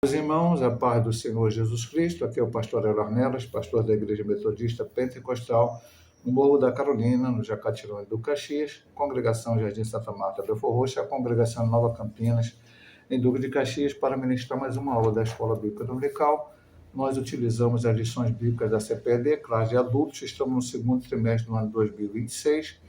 Meus irmãos, a paz do Senhor Jesus Cristo, aqui é o pastor Ornelas, pastor da Igreja Metodista Pentecostal, no Morro da Carolina, no Jacatirão do Caxias, congregação Jardim Santa Marta Belfor Roxo, a congregação Nova Campinas, em Duque de Caxias, para ministrar mais uma aula da Escola Bíblica Dominical. Nós utilizamos as lições bíblicas da CPED, classe de adultos, estamos no segundo trimestre do ano 2026,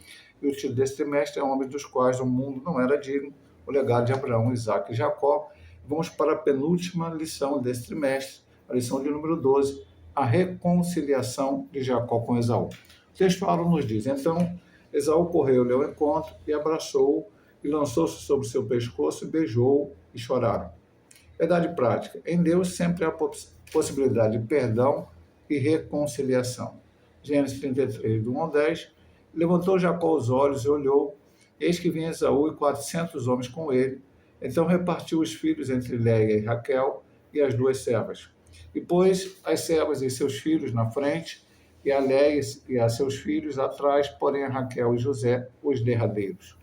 e o título desse trimestre é Homens dos quais o mundo não era digno, o legado de Abraão, Isaque e Jacó. Vamos para a penúltima lição desse trimestre, a lição de número 12, a reconciliação de Jacó com Esaú. O texto nos diz: então Esaú correu-lhe ao encontro e abraçou-o e lançou-se sobre seu pescoço e beijou-o e choraram. Verdade prática: em Deus sempre há possibilidade de perdão e reconciliação. Gênesis 33, do 1 ao 10, levantou Jacó os olhos e olhou, eis que vinha Esaú e 400 homens com ele. Então repartiu os filhos entre Léia e Raquel e as duas servas. E pôs as servas e seus filhos na frente, e a Léia e a seus filhos atrás, porém a Raquel e José, os derradeiros.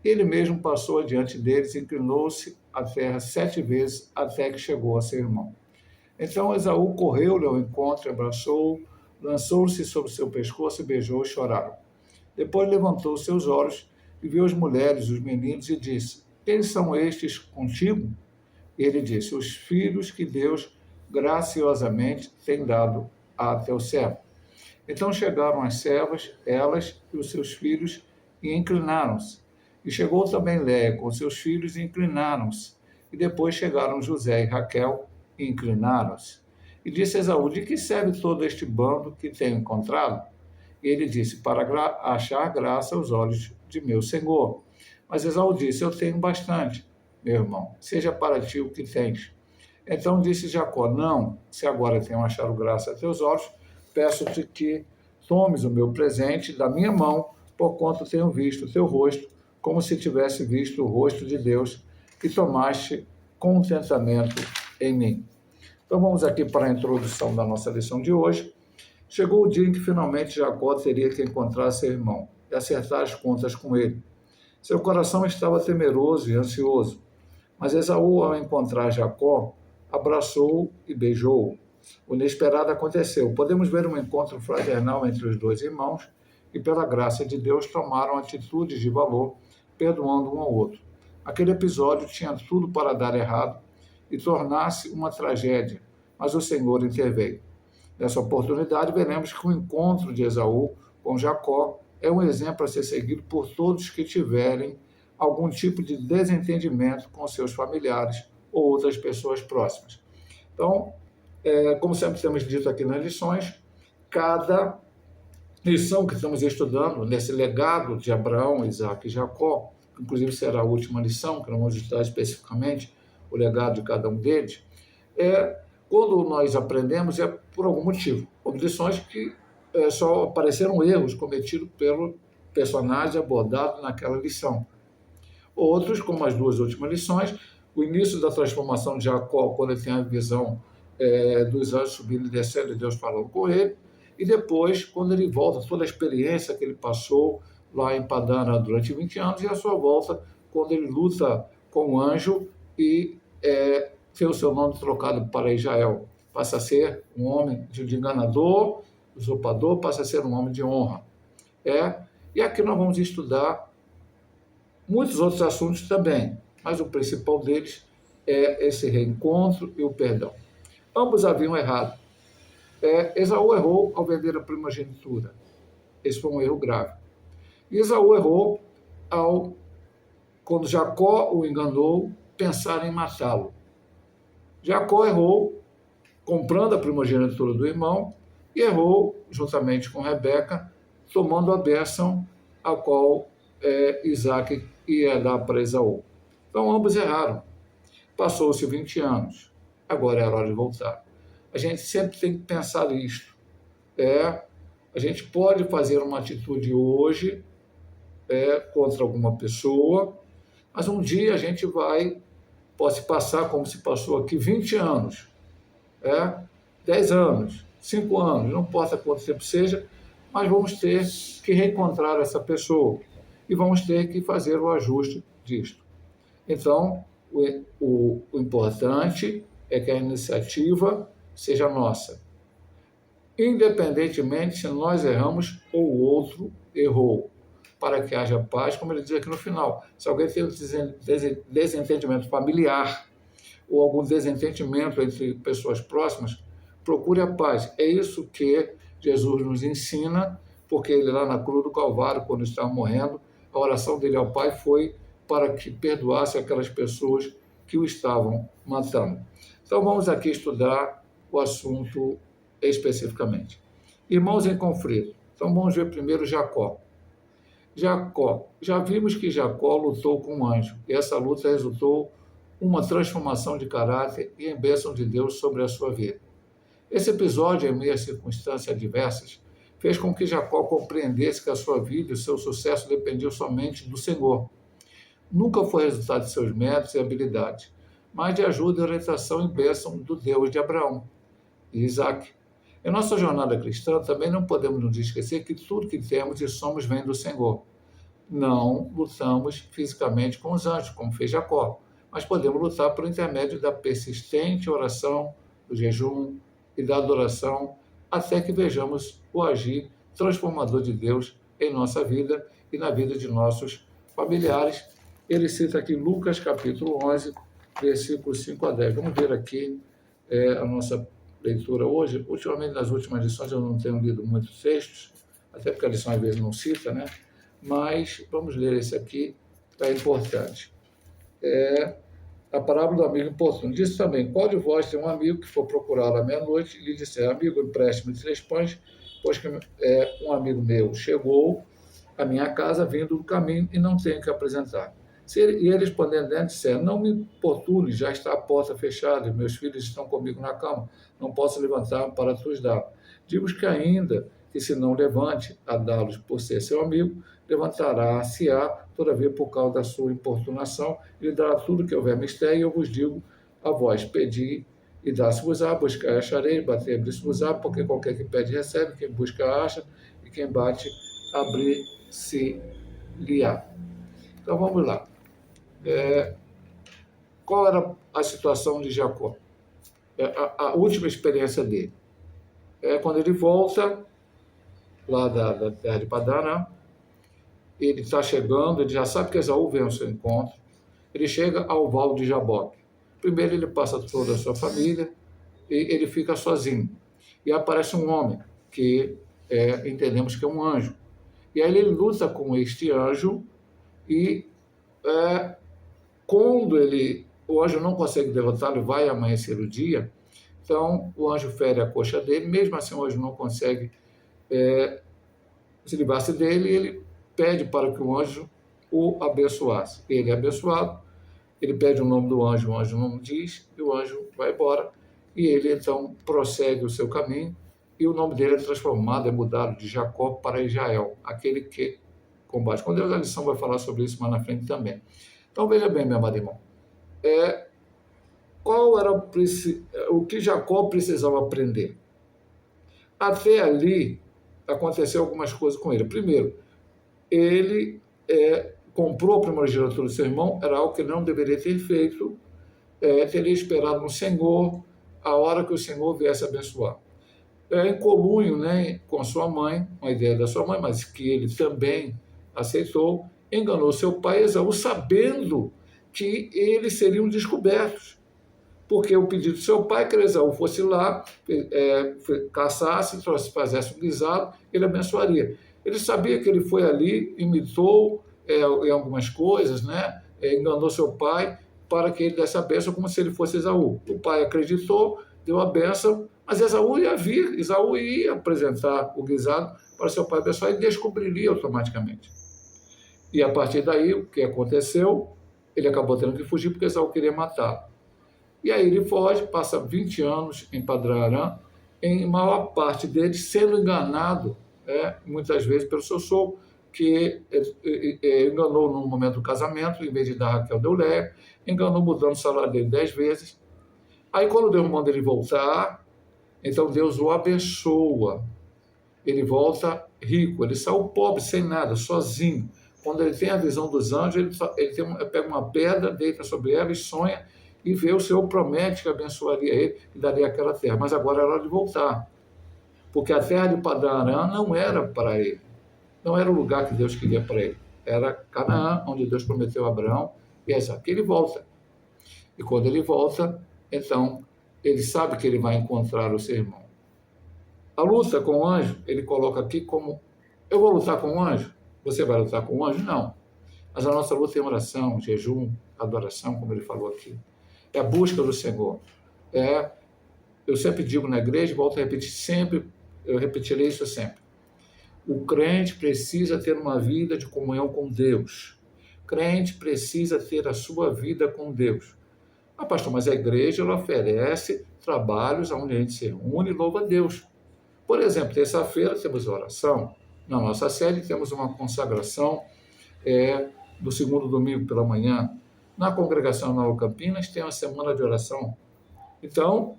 Ele mesmo passou adiante deles e inclinou-se à terra 7 vezes, até que chegou a seu irmão. Então Esaú correu-lhe ao encontro, abraçou-o, lançou-se sobre seu pescoço e beijou e choraram. Depois levantou seus olhos e viu as mulheres, os meninos, e disse: quem são estes contigo? Ele disse: os filhos que Deus graciosamente tem dado a teu servo. Então chegaram as servas, elas e os seus filhos, e inclinaram-se. E chegou também Léia com seus filhos, e inclinaram-se. E depois chegaram José e Raquel, e inclinaram-se. E disse Esaú: de que serve todo este bando que tenho encontrado? E ele disse: para achar graça aos olhos de meu senhor. Mas Esaú disse: eu tenho bastante, meu irmão, seja para ti o que tens. Então disse Jacó: não, se agora tenho achado graça a teus olhos, peço-te que tomes o meu presente da minha mão, porquanto tenho visto o teu rosto, como se tivesse visto o rosto de Deus, que tomaste contentamento em mim. Então vamos aqui para a introdução da nossa lição de hoje. Chegou o dia em que finalmente Jacó teria que encontrar seu irmão e acertar as contas com ele. Seu coração estava temeroso e ansioso, mas Esaú, ao encontrar Jacó, abraçou-o e beijou-o. O inesperado aconteceu. Podemos ver um encontro fraternal entre os dois irmãos e, pela graça de Deus, tomaram atitudes de valor, perdoando um ao outro. Aquele episódio tinha tudo para dar errado e tornar-se uma tragédia, mas o Senhor interveio. Nessa oportunidade, veremos que o encontro de Esaú com Jacó é um exemplo a ser seguido por todos que tiverem algum tipo de desentendimento com seus familiares ou outras pessoas próximas. Então, como sempre temos dito aqui nas lições, cada lição que estamos estudando nesse legado de Abraão, Isaque e Jacó, que inclusive será a última lição, que não vamos estudar especificamente o legado de cada um deles, quando nós aprendemos é por algum motivo. Houve lições que só apareceram erros cometidos pelo personagem abordado naquela lição. Outros, como as duas últimas lições, o início da transformação de Jacó, quando ele tem a visão dos anjos subindo e descendo e Deus falando com ele, e depois, quando ele volta, toda a experiência que ele passou lá em Padana durante 20 anos, e a sua volta, quando ele luta com o anjo e tem o seu nome trocado para Israel. Passa a ser um homem de enganador, usurpador, passa a ser um homem de honra. E aqui nós vamos estudar muitos outros assuntos também, mas o principal deles é esse reencontro e o perdão. Ambos haviam errado. Esaú errou ao vender a primogenitura. Esse foi um erro grave. E Esaú errou quando Jacó o enganou, pensar em matá-lo. Jacó errou comprando a primogenitura do irmão e errou, juntamente com Rebeca, tomando a bênção a qual Isaque ia dar para Esaú. Então, ambos erraram. Passou-se 20 anos. Agora é hora de voltar. A gente sempre tem que pensar nisto. A gente pode fazer uma atitude hoje contra alguma pessoa, mas um dia a gente pode passar como se passou aqui 20 anos, 10 anos, 5 anos, não importa quanto tempo seja, mas vamos ter que reencontrar essa pessoa e vamos ter que fazer o ajuste disto. Então, o importante é que a iniciativa seja nossa, independentemente se nós erramos ou o outro errou, para que haja paz, como ele diz aqui no final. Se alguém tem um desentendimento familiar ou algum desentendimento entre pessoas próximas, procure a paz. É isso que Jesus nos ensina, porque ele lá na cruz do Calvário, quando estava morrendo, a oração dele ao Pai foi para que perdoasse aquelas pessoas que o estavam matando. Então vamos aqui estudar o assunto especificamente. Irmãos em conflito. Então vamos ver primeiro Jacó. Jacó. Já vimos que Jacó lutou com um anjo, e essa luta resultou uma transformação de caráter e em bênção de Deus sobre a sua vida. Esse episódio, em meio a circunstâncias adversas, fez com que Jacó compreendesse que a sua vida e o seu sucesso dependiam somente do Senhor. Nunca foi resultado de seus méritos e habilidades, mas de ajuda e orientação e bênção do Deus de Abraão e Isaac. Em nossa jornada cristã, também não podemos nos esquecer que tudo que temos e somos vem do Senhor. Não lutamos fisicamente com os anjos, como fez Jacó, mas podemos lutar por intermédio da persistente oração, do jejum e da adoração, até que vejamos o agir transformador de Deus em nossa vida e na vida de nossos familiares. Ele cita aqui Lucas capítulo 11, versículos 5 a 10. Vamos ver aqui a nossa leitura hoje. Ultimamente, nas últimas lições, eu não tenho lido muitos textos, até porque a lição às vezes não cita, né? Mas vamos ler esse aqui, que é importante. A parábola do amigo importuno. Diz também: qual de vós tem um amigo que for procurá-lo à meia-noite e lhe disser: amigo, empreste-me 3 pães, pois que um amigo meu chegou à minha casa vindo do caminho e não tenho que apresentar. E ele respondendo dentro, disser: não me importune, já está a porta fechada, meus filhos estão comigo na cama, não posso levantar para te os dar. Digo que ainda que se não levante a dá-los por ser seu amigo, levantará-se-á, todavia por causa da sua importunação, e lhe dará tudo que houver mistério, e eu vos digo a vós: pedi e dá-se-vos-á, buscai e achareis, batei e abrir-se-vos-á, porque qualquer que pede recebe, quem busca acha, e quem bate abrir-se-lhe-á. Então vamos lá. Qual era a situação de Jacó? A última experiência dele. Quando ele volta lá da terra de Padã, ele está chegando, ele já sabe que Esaú vem ao seu encontro, ele chega ao Val de Jaboque. Primeiro ele passa toda a sua família e ele fica sozinho. E aparece um homem, que entendemos que é um anjo. E aí ele luta com este anjo e quando o anjo não consegue derrotá-lo, vai amanhecer o dia, então o anjo fere a coxa dele, mesmo assim o anjo não consegue se livrar-se dele, e ele pede para que o anjo o abençoasse. Ele é abençoado, ele pede o nome do anjo, o anjo não diz, e o anjo vai embora, e ele então prossegue o seu caminho, e o nome dele é transformado, é mudado de Jacó para Israel, aquele que combate com Deus. A lição vai falar sobre isso mais na frente também. Então veja bem, meu amado irmão, qual era o que Jacó precisava aprender? Até ali aconteceu algumas coisas com ele. Primeiro, ele comprou a primogenitura do seu irmão, era algo que ele não deveria ter feito, teria esperado no Senhor a hora que o Senhor viesse abençoar. Em colunho, né, com sua mãe, uma ideia da sua mãe, mas que ele também aceitou, enganou seu pai Esaú, sabendo que eles seriam descobertos. Porque o pedido do seu pai, que Esaú fosse lá, caçasse, fizesse um guisado, ele abençoaria. Ele sabia que ele foi ali, imitou em algumas coisas, né? Enganou seu pai para que ele desse a bênção como se ele fosse Esaú. O pai acreditou, deu a bênção, mas Esaú ia vir, Esaú ia apresentar o guisado para seu pai abençoar e descobriria automaticamente. E a partir daí, o que aconteceu? Ele acabou tendo que fugir porque Esaú queria matá-lo. E aí ele foge, passa 20 anos em Padã-Arã, em maior parte deles sendo enganado, muitas vezes pelo seu sogro, que enganou no momento do casamento, em vez de dar Raquel, deu Léa, enganou mudando o salário dele 10 vezes. Aí quando Deus manda ele voltar, então Deus o abençoa. Ele volta rico, ele saiu pobre, sem nada, sozinho. Quando ele tem a visão dos anjos, ele pega uma pedra, deita sobre ela e sonha e vê o Senhor promete que abençoaria ele e daria aquela terra. Mas agora era hora de voltar, porque a terra de Padã-Arã não era para ele, não era o lugar que Deus queria para ele. Era Canaã, onde Deus prometeu a Abraão e a Isaque. Ele volta. E quando ele volta, então, ele sabe que ele vai encontrar o seu irmão. A luta com o anjo, ele coloca aqui como: eu vou lutar com o anjo? Você vai lutar com o anjo? Não. Mas a nossa luta é oração, jejum, adoração, como ele falou aqui. É a busca do Senhor. Eu sempre digo na igreja, volto a repetir sempre, eu repetirei isso sempre. O crente precisa ter uma vida de comunhão com Deus. O crente precisa ter a sua vida com Deus. Ah, pastor, mas a igreja ela oferece trabalhos onde a gente se reúne e louva a Deus. Por exemplo, terça-feira temos oração. Na nossa sede temos uma consagração do segundo domingo pela manhã. Na congregação Nova Campinas tem uma semana de oração. Então,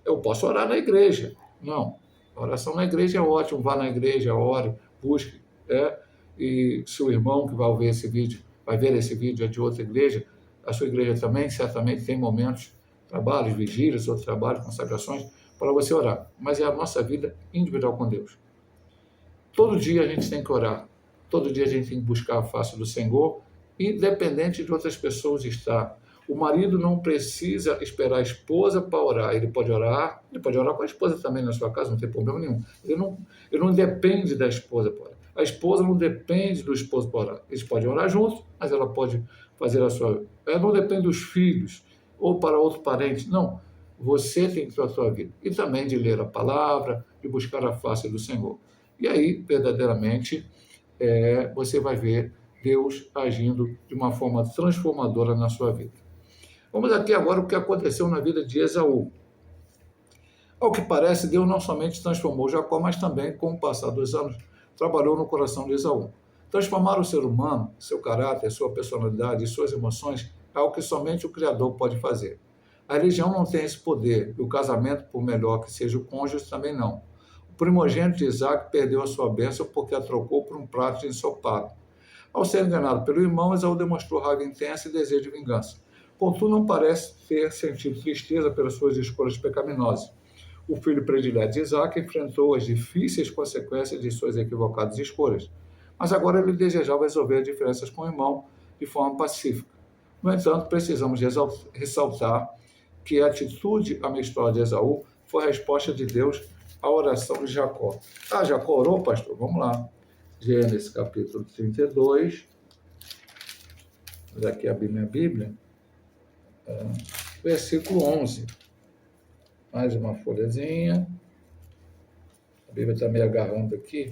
eu posso orar na igreja. Não, a oração na igreja é ótimo. Vá na igreja, ore, busque. E se o irmão que vai ver esse vídeo é de outra igreja, a sua igreja também certamente tem momentos, trabalhos, vigílias, outros trabalhos, consagrações, para você orar. Mas é a nossa vida individual com Deus. Todo dia a gente tem que orar. Todo dia a gente tem que buscar a face do Senhor, independente de outras pessoas estar. O marido não precisa esperar a esposa para orar. Ele pode orar com a esposa também na sua casa, não tem problema nenhum. Ele não depende da esposa para orar. A esposa não depende do esposo para orar. Eles podem orar juntos, mas ela pode fazer a sua... Ela não depende dos filhos ou para outro parente. Não, você tem que ter a sua vida. E também de ler a palavra, de buscar a face do Senhor. E aí, verdadeiramente, você vai ver Deus agindo de uma forma transformadora na sua vida. Vamos aqui agora o que aconteceu na vida de Esaú. Ao que parece, Deus não somente transformou Jacó, mas também, com o passar dos anos, trabalhou no coração de Esaú. Transformar o ser humano, seu caráter, sua personalidade e suas emoções é algo que somente o Criador pode fazer. A religião não tem esse poder, e o casamento, por melhor que seja o cônjuge, também não. O primogênito de Isaac perdeu a sua bênção porque a trocou por um prato de ensopado. Ao ser enganado pelo irmão, Esaú demonstrou raiva intensa e desejo de vingança. Contudo, não parece ter sentido tristeza pelas suas escolhas pecaminosas. O filho predileto de Isaac enfrentou as difíceis consequências de suas equivocadas escolhas, mas agora ele desejava resolver as diferenças com o irmão de forma pacífica. No entanto, precisamos ressaltar que a atitude amistosa de Esaú foi a resposta de Deus à oração de Jacó. Ah, Jacó orou, pastor? Vamos lá. Gênesis capítulo 32. Aqui abri minha Bíblia. Versículo 11. Mais uma folhazinha. A Bíblia está me agarrando aqui.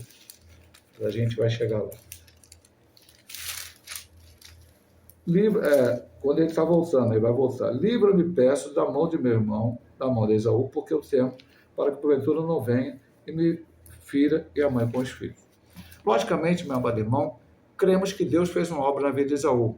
A gente vai chegar lá. Quando ele está voltando, ele vai voltar. Livra-me, peço, da mão de meu irmão, da mão de Esaú, porque eu temo, para que porventura não venha e me fira e a mãe com os filhos. Logicamente, meu amado irmão, cremos que Deus fez uma obra na vida de Esaú.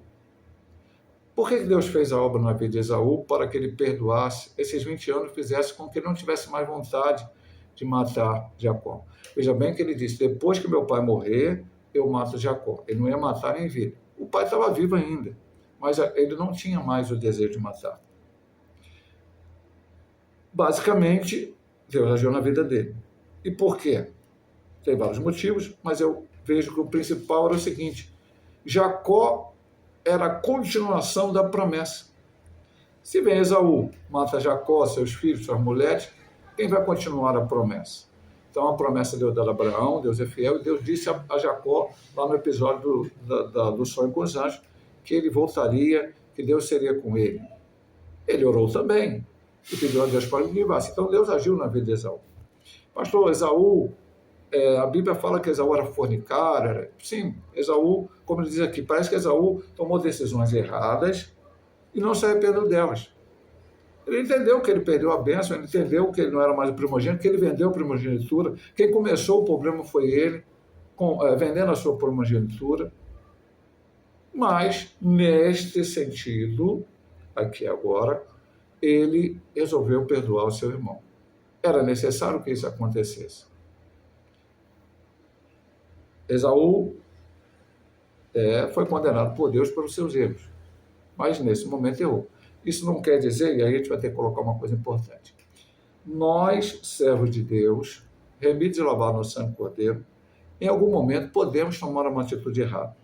Por que Deus fez a obra na vida de Esaú? Para que ele perdoasse esses 20 anos, fizesse com que ele não tivesse mais vontade de matar Jacó. Veja bem que ele disse: depois que meu pai morrer, eu mato Jacó. Ele não ia matar nem vida. O pai estava vivo ainda, mas ele não tinha mais o desejo de matar. Basicamente, Deus agiu na vida dele. E por quê? Tem vários motivos, mas eu vejo que o principal era o seguinte: Jacó era a continuação da promessa. Se vem Esaú, mata Jacó, seus filhos, suas mulheres, quem vai continuar a promessa? Então, a promessa Deus deu a Abraão, Deus é fiel, e Deus disse a Jacó, lá no episódio do sonho com os anjos, que ele voltaria, que Deus seria com ele. Ele orou também, e pediu a Deus para ele livrar-se. Então, Deus agiu na vida de Esaú. Pastor, Esaú, a Bíblia fala que Esaú era fornicário. Sim, Esaú, como ele diz aqui, parece que Esaú tomou decisões erradas e não se arrependeu delas. Ele entendeu que ele perdeu a bênção, ele entendeu que ele não era mais o primogênito, que ele vendeu a primogenitura. Quem começou o problema foi ele, vendendo a sua primogenitura. Mas, neste sentido, aqui agora, ele resolveu perdoar o seu irmão. Era necessário que isso acontecesse. Esaú foi condenado por Deus pelos seus erros, mas nesse momento errou. Isso não quer dizer, e aí a gente vai ter que colocar uma coisa importante. Nós, servos de Deus, remidos e lavados no sangue do Cordeiro, em algum momento podemos tomar uma atitude errada.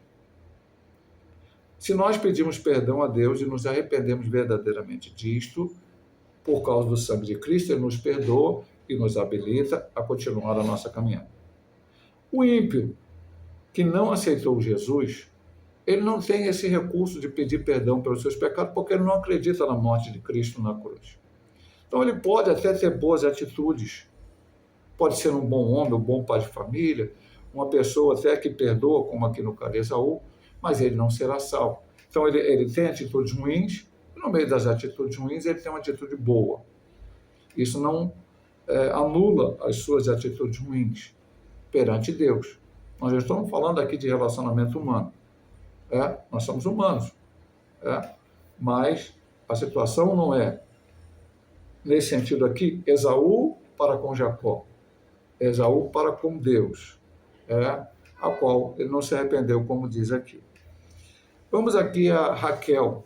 Se nós pedimos perdão a Deus e nos arrependemos verdadeiramente disto, por causa do sangue de Cristo, Ele nos perdoa e nos habilita a continuar a nossa caminhada. O ímpio que não aceitou Jesus, ele não tem esse recurso de pedir perdão pelos seus pecados, porque ele não acredita na morte de Cristo na cruz. Então ele pode até ter boas atitudes, pode ser um bom homem, um bom pai de família, uma pessoa até que perdoa, como aqui no caso Esaú, mas ele não será salvo. Então ele tem atitudes ruins, e no meio das atitudes ruins ele tem uma atitude boa. Isso não anula as suas atitudes ruins perante Deus. Nós já estamos falando aqui de relacionamento humano. Nós somos humanos. Mas a situação não é, nesse sentido aqui, Esaú para com Jacó. Esaú para com Deus, a qual ele não se arrependeu, como diz aqui. Vamos aqui a Raquel,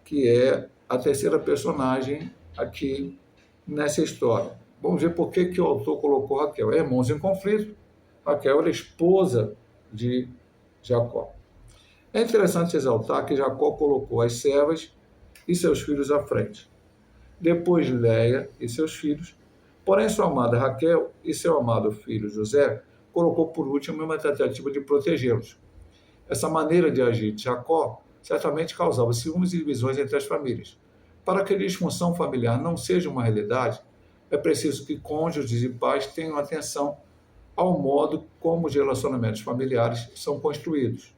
que é a terceira personagem aqui nessa história. Vamos ver por que o autor colocou Raquel. Irmãos em conflito. Raquel era esposa de Jacó. É interessante exaltar que Jacó colocou as servas e seus filhos à frente. Depois Léia e seus filhos. Porém, sua amada Raquel e seu amado filho José colocou por último uma tentativa de protegê-los. Essa maneira de agir de Jacó certamente causava ciúmes e divisões entre as famílias. Para que a disfunção familiar não seja uma realidade, é preciso que cônjuges e pais tenham atenção ao modo como os relacionamentos familiares são construídos.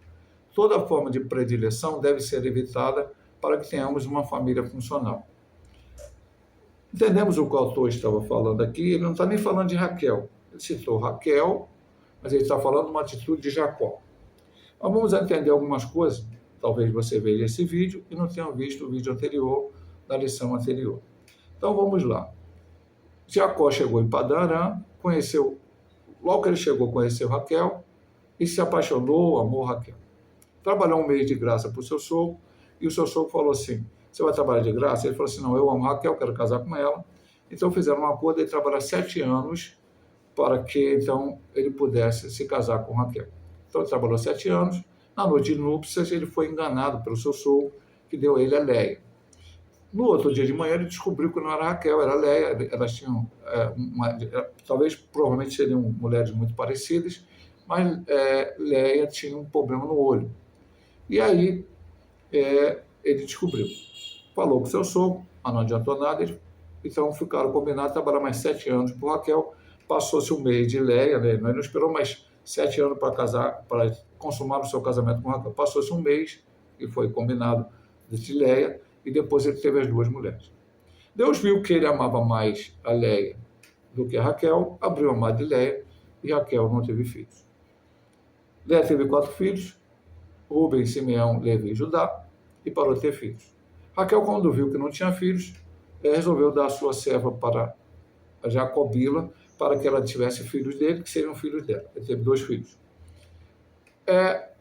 Toda forma de predileção deve ser evitada para que tenhamos uma família funcional. Entendemos o que o autor estava falando aqui, ele não está nem falando de Raquel. Ele citou Raquel, mas ele está falando de uma atitude de Jacó. Mas vamos entender algumas coisas. Talvez você veja esse vídeo e não tenha visto o vídeo anterior, da lição anterior. Então vamos lá. Jacó chegou em Padã Arã, logo que ele chegou, conheceu Raquel e se apaixonou, amou Raquel. Trabalhou um mês de graça para o seu sogro e o seu sogro falou assim: você vai trabalhar de graça? Ele falou assim: não, eu amo Raquel, quero casar com ela. Então fizeram um acordo de trabalhar 7 anos para que então ele pudesse se casar com Raquel. Então ele trabalhou 7 anos. Na noite de núpcias ele foi enganado pelo seu sogro, que deu a ele a Léia. No outro dia de manhã ele descobriu que não era Raquel, era Léia. Elas tinham talvez provavelmente seriam mulheres muito parecidas, mas Léia tinha um problema no olho. E aí ele descobriu. Falou com seu sogro, mas não adiantou nada. Então ficaram combinados, trabalhar mais 7 anos por Raquel. Passou-se um mês de Léia, né? Ele não esperou mais 7 anos para casar, para consumar o seu casamento com Raquel. Passou-se um mês e foi combinado de Léia, e depois ele teve as 2 mulheres. Deus viu que ele amava mais a Léia do que a Raquel, abriu a mão de Léia e Raquel não teve filhos. Léia teve 4 filhos, Rubem, Simeão, Levi e Judá, e parou de ter filhos. Raquel, quando viu que não tinha filhos, resolveu dar a sua serva para a Jacobila, para que ela tivesse filhos dele, que seriam filhos dela. Ele teve 2 filhos.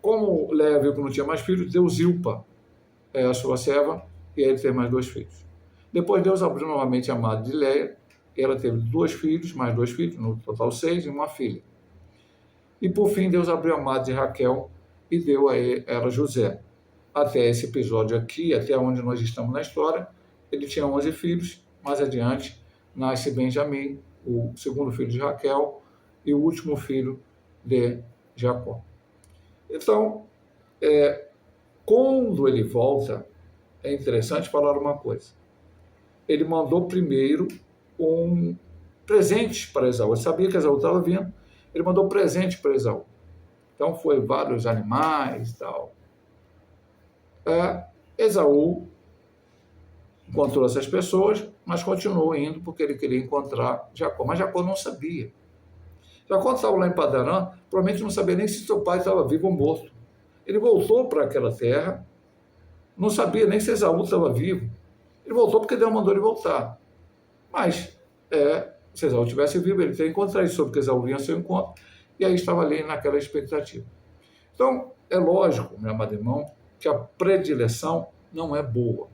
Como Léia viu que não tinha mais filhos, deu Zilpa, a sua serva, e aí ele teve mais 2 filhos. Depois Deus abriu novamente a mão de Léia, e ela teve 2 filhos, mais 2 filhos, no total 6, e uma filha. E por fim Deus abriu a mão de Raquel e deu a ela José. Até esse episódio aqui, até onde nós estamos na história, ele tinha 11 filhos. Mais adiante nasce Benjamim, o segundo filho de Raquel e o último filho de Jacó. Então, quando ele volta, é interessante falar uma coisa. Ele mandou primeiro um presente para Esaú. Ele sabia que Esaú estava vindo, ele mandou presente para Esaú. Então, foi vários animais e tal. Esaú encontrou essas pessoas, mas continuou indo porque ele queria encontrar Jacó. Mas Jacó não sabia. Jacó estava lá em Padã Arã, provavelmente não sabia nem se seu pai estava vivo ou morto. Ele voltou para aquela terra, não sabia nem se Esaú estava vivo. Ele voltou porque Deus mandou ele voltar. Mas, se Esaú estivesse vivo, ele teria encontrado. Ele soube que Esaú vinha ao seu encontro, e aí estava ali naquela expectativa. Então, é lógico, meu amado irmão, que a predileção não é boa.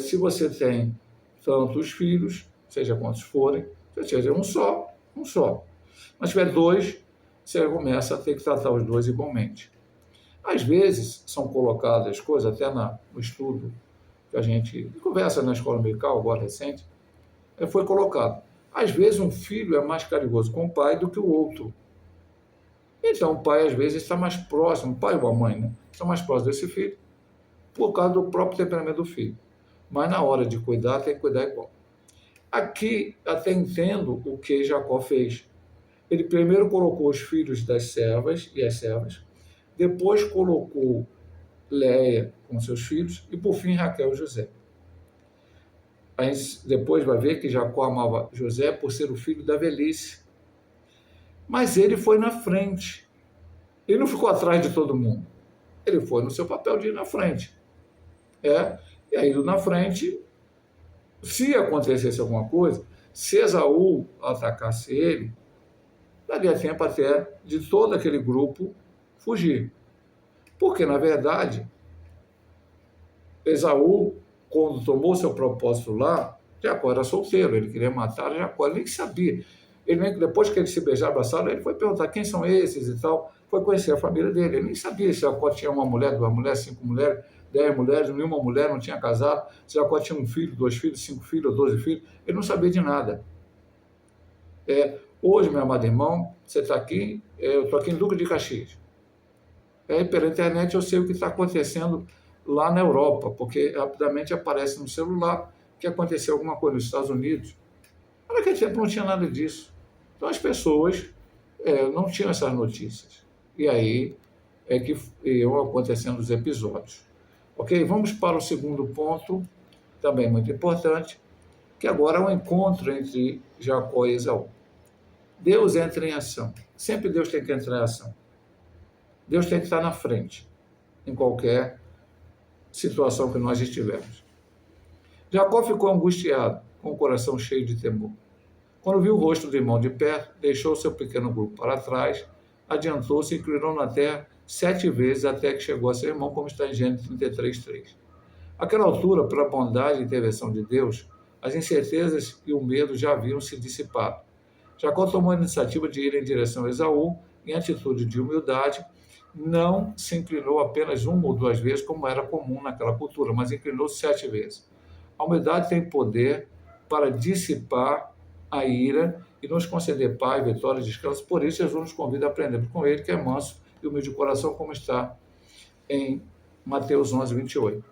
Se você tem tantos filhos, seja quantos forem, seja um só. Mas se tiver dois, você começa a ter que tratar os dois igualmente. Às vezes, são colocadas coisas, até no estudo que a gente conversa na escola dominical, agora recente, foi colocado. Às vezes, um filho é mais carinhoso com o pai do que o outro. Então, o pai, às vezes, está mais próximo, o pai ou a mãe, né? Está mais próximo desse filho, por causa do próprio temperamento do filho. Mas, na hora de cuidar, tem que cuidar igual. Aqui, até entendo o que Jacó fez. Ele primeiro colocou os filhos das servas e as servas, depois colocou Léia com seus filhos e, por fim, Raquel e José. A gente depois vai ver que Jacó amava José por ser o filho da velhice. Mas ele foi na frente. Ele não ficou atrás de todo mundo. Ele foi no seu papel de ir na frente. E aí, na frente, se acontecesse alguma coisa, se Esaú atacasse ele, daria tempo até de todo aquele grupo fugir. Porque, na verdade, Esaú, quando tomou seu propósito lá, Jacó era solteiro, ele queria matar Jacó, ele nem sabia. Depois que eles se beijaram, abraçaram, ele foi perguntar quem são esses e tal, foi conhecer a família dele. Ele nem sabia se Jacó tinha uma mulher, 2 mulheres, 5 mulheres, 10 mulheres, nenhuma mulher não tinha casado, se Jacó tinha 1 filho, 2 filhos, 5 filhos ou 12 filhos, ele não sabia de nada. Hoje, meu amado irmão, você está aqui, eu estou aqui em Duque de Caxias. Pela internet eu sei o que está acontecendo lá na Europa, porque rapidamente aparece no celular que aconteceu alguma coisa nos Estados Unidos. Mas naquele tempo não tinha nada disso. Então as pessoas não tinham essas notícias. E aí é que iam acontecendo os episódios. Ok? Vamos para o segundo ponto, também muito importante, que agora é o encontro entre Jacó e Esaú. Deus entra em ação. Sempre Deus tem que entrar em ação. Deus tem que estar na frente, em qualquer situação que nós estivermos. Jacó ficou angustiado, com o coração cheio de temor. Quando viu o rosto do irmão de perto, deixou seu pequeno grupo para trás, adiantou-se e inclinou na terra 7 vezes até que chegou a seu irmão, como está em Gênesis 33:3. Àquela altura, pela bondade e intervenção de Deus, as incertezas e o medo já haviam se dissipado. Jacó tomou a iniciativa de ir em direção a Esaú, em atitude de humildade, não se inclinou apenas 1 ou 2 vezes, como era comum naquela cultura, mas inclinou 7 vezes. A humildade tem poder para dissipar a ira e nos conceder paz, vitória e descanso. Por isso, Jesus nos convida a aprender com ele, que é manso e humilde de coração, como está em Mateus 11:28.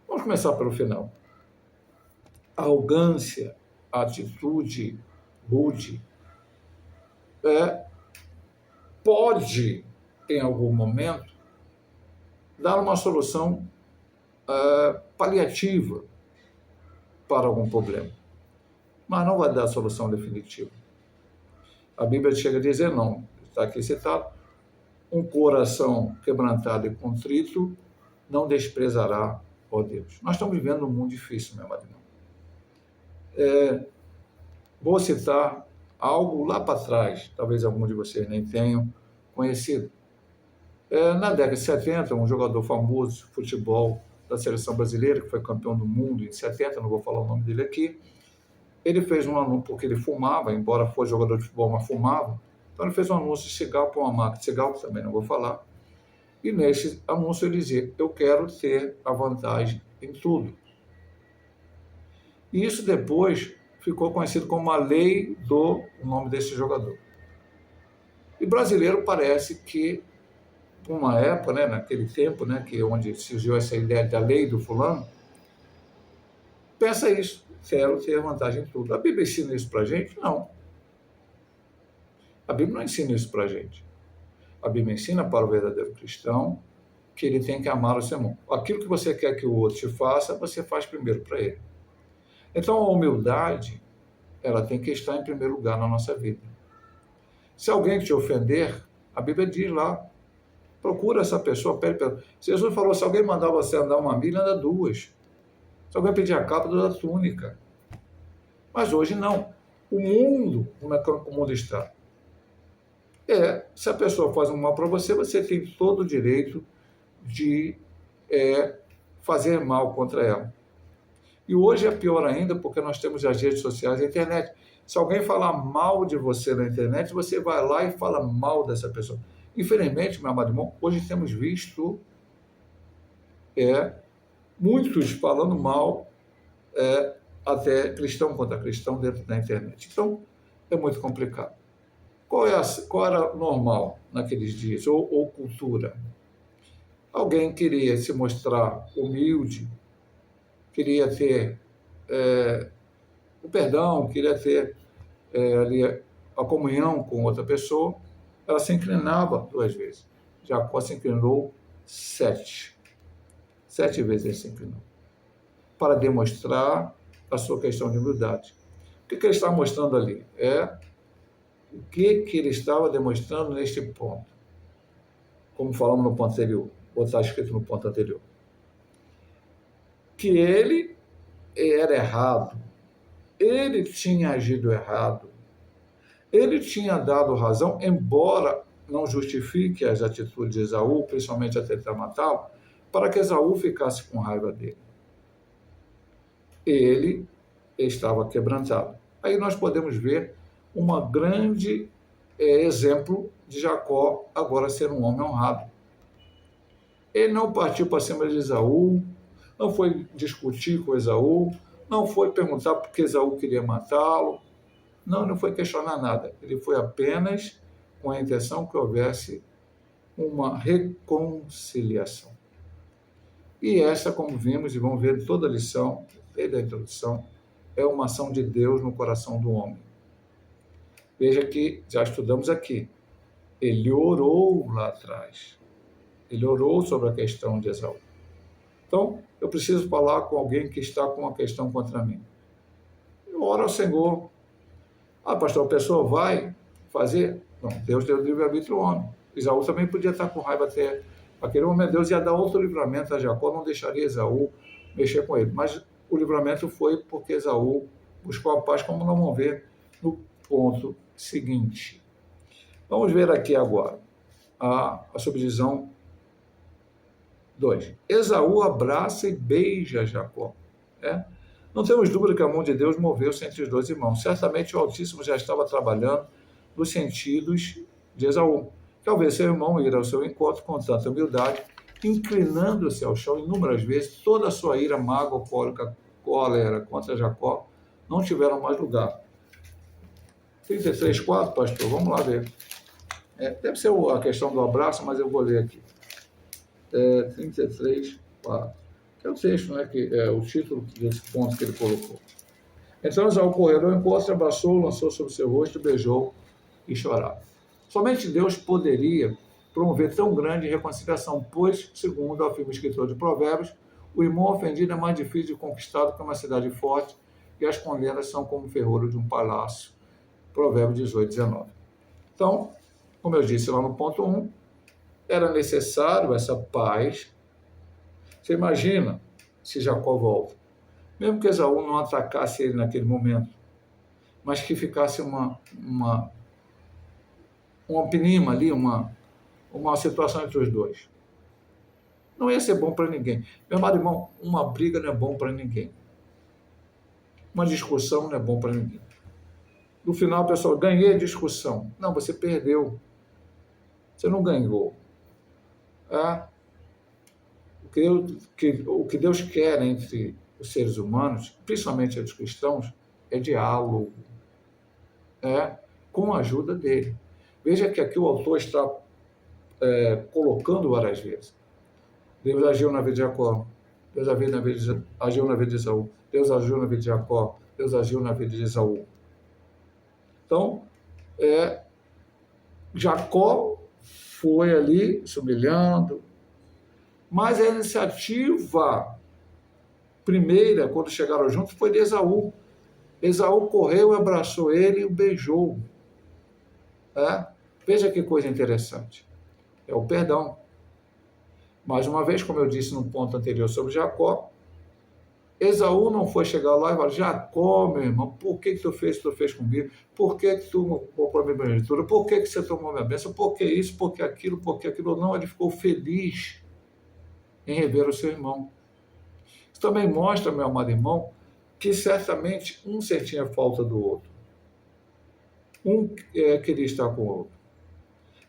Vamos começar pelo final. A arrogância, a atitude rude, pode, em algum momento, dar uma solução paliativa para algum problema, mas não vai dar a solução definitiva. A Bíblia chega a dizer, não, está aqui citado, um coração quebrantado e contrito não desprezará, ó Deus. Nós estamos vivendo um mundo difícil, meu amado irmão. Vou citar algo lá para trás, talvez algum de vocês nem tenham conhecido. Na década de 70, um jogador famoso de futebol da seleção brasileira, que foi campeão do mundo em 70, não vou falar o nome dele aqui, ele fez um anúncio, porque ele fumava, embora fosse jogador de futebol, mas fumava, então ele fez um anúncio de cigarro para uma marca de cigarro, que também não vou falar, e nesse anúncio ele dizia, eu quero ter a vantagem em tudo. E isso depois ficou conhecido como a lei do nome desse jogador. E brasileiro parece que, por uma época, né, naquele tempo, né, que onde surgiu essa ideia da lei do fulano, pensa isso, quero ter vantagem em tudo. A Bíblia ensina isso para a gente? Não. A Bíblia não ensina isso para a gente. A Bíblia ensina para o verdadeiro cristão que ele tem que amar o seu irmão. Aquilo que você quer que o outro te faça, você faz primeiro para ele. Então, a humildade, ela tem que estar em primeiro lugar na nossa vida. Se alguém te ofender, a Bíblia diz lá, procura essa pessoa, pede perdão. Jesus falou, se alguém mandar você andar 1 milha, anda 2. Se alguém pedir a capa, dá a túnica. Mas hoje não. O mundo, como é que o mundo está? Se a pessoa faz um mal para você, você tem todo o direito de fazer mal contra ela. E hoje é pior ainda porque nós temos as redes sociais e a internet. Se alguém falar mal de você na internet, você vai lá e fala mal dessa pessoa. Infelizmente, meu amado irmão, hoje temos visto muitos falando mal, até cristão contra cristão dentro da internet. Então, é muito complicado. Qual era normal naqueles dias, ou cultura? Alguém queria se mostrar humilde, queria ter o perdão, queria ter ali a comunhão com outra pessoa, ela se inclinava 2 vezes. Jacó se inclinou 7. 7 vezes ele se inclinou. Para demonstrar a sua questão de humildade. O que ele está mostrando ali? O que ele estava demonstrando neste ponto. Como falamos no ponto anterior, ou está escrito no ponto anterior. Que ele era errado. Ele tinha agido errado. Ele tinha dado razão, embora não justifique as atitudes de Esaú, principalmente a tentar matá-lo, para que Esaú ficasse com raiva dele. Ele estava quebrantado. Aí nós podemos ver um grande exemplo de Jacó agora ser um homem honrado. Ele não partiu para cima de Esaú, não foi discutir com Esaú, não foi perguntar por que Esaú queria matá-lo, não foi questionar nada. Ele foi apenas com a intenção que houvesse uma reconciliação. E essa, como vimos e vamos ver toda a lição, desde a introdução, é uma ação de Deus no coração do homem. Veja que já estudamos aqui. Ele orou lá atrás. Ele orou sobre a questão de Esaú. Então, eu preciso falar com alguém que está com uma questão contra mim. Eu oro ao Senhor. Pastor, a pessoa vai fazer? Não, Deus deu livre-arbítrio ao homem. Esaú também podia estar com raiva até aquele momento. Deus ia dar outro livramento a Jacó, não deixaria Esaú mexer com ele. Mas o livramento foi porque Esaú buscou a paz, como nós vamos ver no ponto seguinte. Vamos ver aqui agora a subdivisão 2. Esaú abraça e beija Jacó. Não temos dúvida que a mão de Deus moveu-se entre os dois irmãos. Certamente o Altíssimo já estava trabalhando nos sentidos de Esaú. Talvez seu irmão ir ao seu encontro com tanta humildade, inclinando-se ao chão inúmeras vezes, toda a sua ira, mágoa, cólera contra Jacó não tiveram mais lugar. 33,4, pastor, vamos lá ver. Deve ser a questão do abraço, mas eu vou ler aqui. 33,4. Que é o texto, que é o título desse ponto que ele colocou. Então Esaú correu ao encontro, abraçou, lançou sobre seu rosto, beijou e chorava. Somente Deus poderia promover tão grande reconciliação, pois, segundo afirma o escritor de Provérbios, o irmão ofendido é mais difícil de conquistar do que uma cidade forte, e as condenas são como o ferrolho de um palácio. Provérbios 18, 19. Então, como eu disse lá no ponto 1, era necessário essa paz. Você imagina se Jacó volta, mesmo que Esaú não atacasse ele naquele momento, mas que ficasse uma pinima ali, uma situação entre os dois. Não ia ser bom para ninguém. Meu amado irmão, uma briga não é bom para ninguém. Uma discussão não é bom para ninguém. No final, a pessoa, ganhei a discussão. Não, você perdeu. Você não ganhou. O que Deus quer entre os seres humanos, principalmente entre os cristãos, é diálogo. Com a ajuda dele. Veja que aqui o autor está colocando várias vezes. Deus agiu na vida de Jacó. Deus agiu na vida de Esaú. Deus agiu na vida de Jacó. Deus agiu na vida de Esaú. Então, Jacó foi ali se humilhando, mas a iniciativa primeira, quando chegaram juntos, foi de Esaú. Esaú correu, abraçou ele e o beijou. Veja que coisa interessante. É o perdão. Mais uma vez, como eu disse no ponto anterior sobre Jacó, Esaú não foi chegar lá e falar, Jacó, meu irmão, por que tu fez comigo? Por que tu comprou minha beneditura? Por que você tomou minha bênção? Por que isso? Por que aquilo? Por que aquilo? Não, ele ficou feliz em rever o seu irmão. também mostra, meu amado irmão, que certamente um sentia falta do outro. Um queria estar com o outro.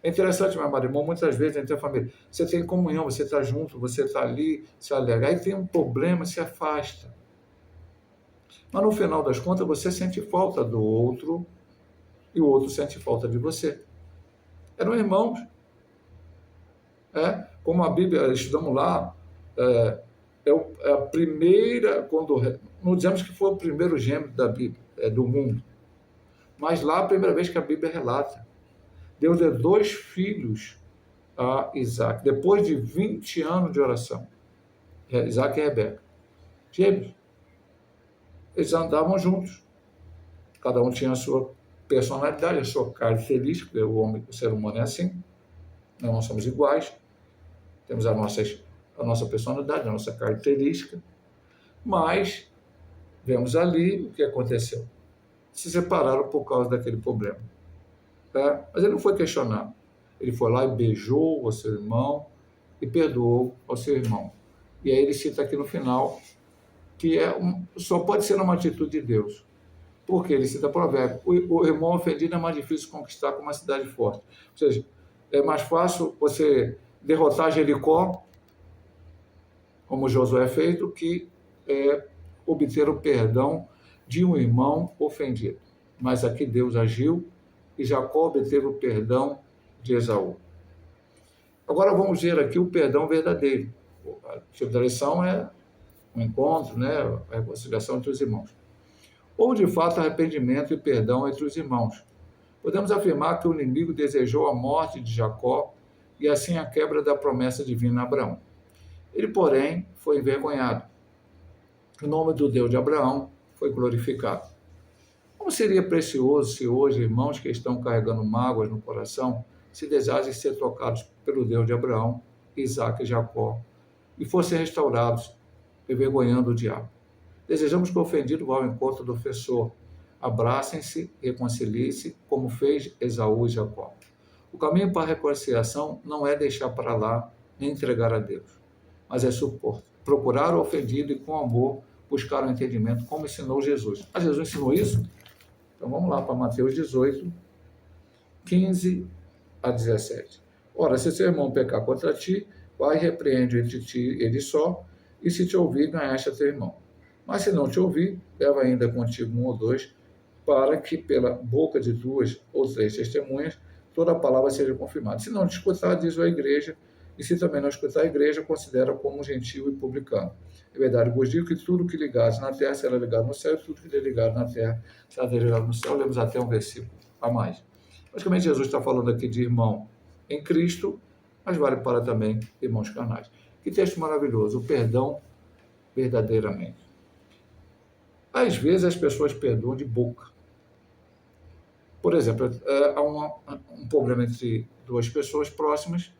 É interessante, meu amado irmão, muitas vezes entre a família, você tem comunhão, você está junto, você está ali, se alegra. Aí tem um problema, se afasta. Mas no final das contas, você sente falta do outro e o outro sente falta de você. Eram irmãos. Como a Bíblia, estudamos lá, a primeira, não dizemos que foi o primeiro gêmeo da Bíblia, do mundo, mas lá a primeira vez que a Bíblia relata. Deus deu 2 filhos a Isaac, depois de 20 anos de oração. Isaac e Rebeca. Gêmeos. Eles andavam juntos. Cada um tinha a sua personalidade, a sua característica. O ser humano é assim. Nós não somos iguais. Temos a nossa personalidade, a nossa característica. Mas, vemos ali o que aconteceu. Se separaram por causa daquele problema. Mas ele não foi questionado. Ele foi lá e beijou o seu irmão e perdoou ao seu irmão. E aí ele cita aqui no final que só pode ser uma atitude de Deus. Porque ele cita provérbio. O irmão ofendido é mais difícil conquistar que uma cidade forte. Ou seja, é mais fácil você derrotar Jericó, como Josué fez, do que obter o perdão de um irmão ofendido. Mas aqui Deus agiu e Jacó obteve o perdão de Esaú. Agora vamos ver aqui o perdão verdadeiro. A tipo da lição é o encontro, a reconciliação entre os irmãos. Ou, de fato, arrependimento e perdão entre os irmãos. Podemos afirmar que o inimigo desejou a morte de Jacó e, assim, a quebra da promessa divina a Abraão. Ele, porém, foi envergonhado. O nome do Deus de Abraão foi glorificado. Como seria precioso se hoje irmãos que estão carregando mágoas no coração se desejassem ser tocados pelo Deus de Abraão, Isaac e Jacó e fossem restaurados, envergonhando o diabo. Desejamos que o ofendido vá ao encontro do ofensor. Abracem-se, reconciliem-se, como fez Esaú e Jacó. O caminho para a reconciliação não é deixar para lá nem entregar a Deus, mas é supor, procurar o ofendido e, com amor, buscar o entendimento, como ensinou Jesus. Ah, Jesus ensinou isso? Então vamos lá para Mateus 18, 15 a 17. Ora, se seu irmão pecar contra ti, vai e repreende entre ti ele só, e se te ouvir, ganhaste a teu irmão. Mas se não te ouvir, leva ainda contigo 1 ou 2, para que pela boca de 2 ou 3 testemunhas, toda a palavra seja confirmada. Se não te escutar, diz a igreja, e se também não escutar a igreja, considera como gentil e publicano. É verdade, vos digo que tudo que ligares na terra será ligado no céu, e tudo que ligares na terra será ligado no céu. Lemos até um versículo a mais. Basicamente, Jesus está falando aqui de irmão em Cristo, mas vale para também irmãos carnais. Que texto maravilhoso, o perdão verdadeiramente. Às vezes as pessoas perdoam de boca. Por exemplo, há um problema entre 2 pessoas próximas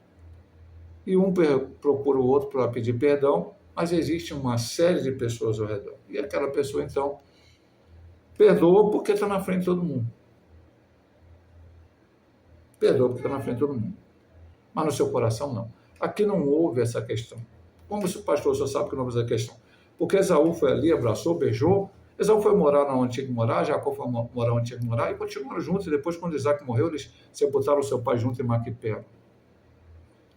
e um procura o outro para pedir perdão, mas existe uma série de pessoas ao redor. E aquela pessoa, então, perdoa porque está na frente de todo mundo. Perdoa porque está na frente de todo mundo. Mas no seu coração, não. Aqui não houve essa questão. Como o pastor só sabe que não houve essa questão? Porque Esaú foi ali, abraçou, beijou. Esaú foi morar no antigo morar, Jacó foi morar no antigo morar e continuaram juntos. E depois, quando Isaac morreu, eles sepultaram o seu pai junto em Maquipela.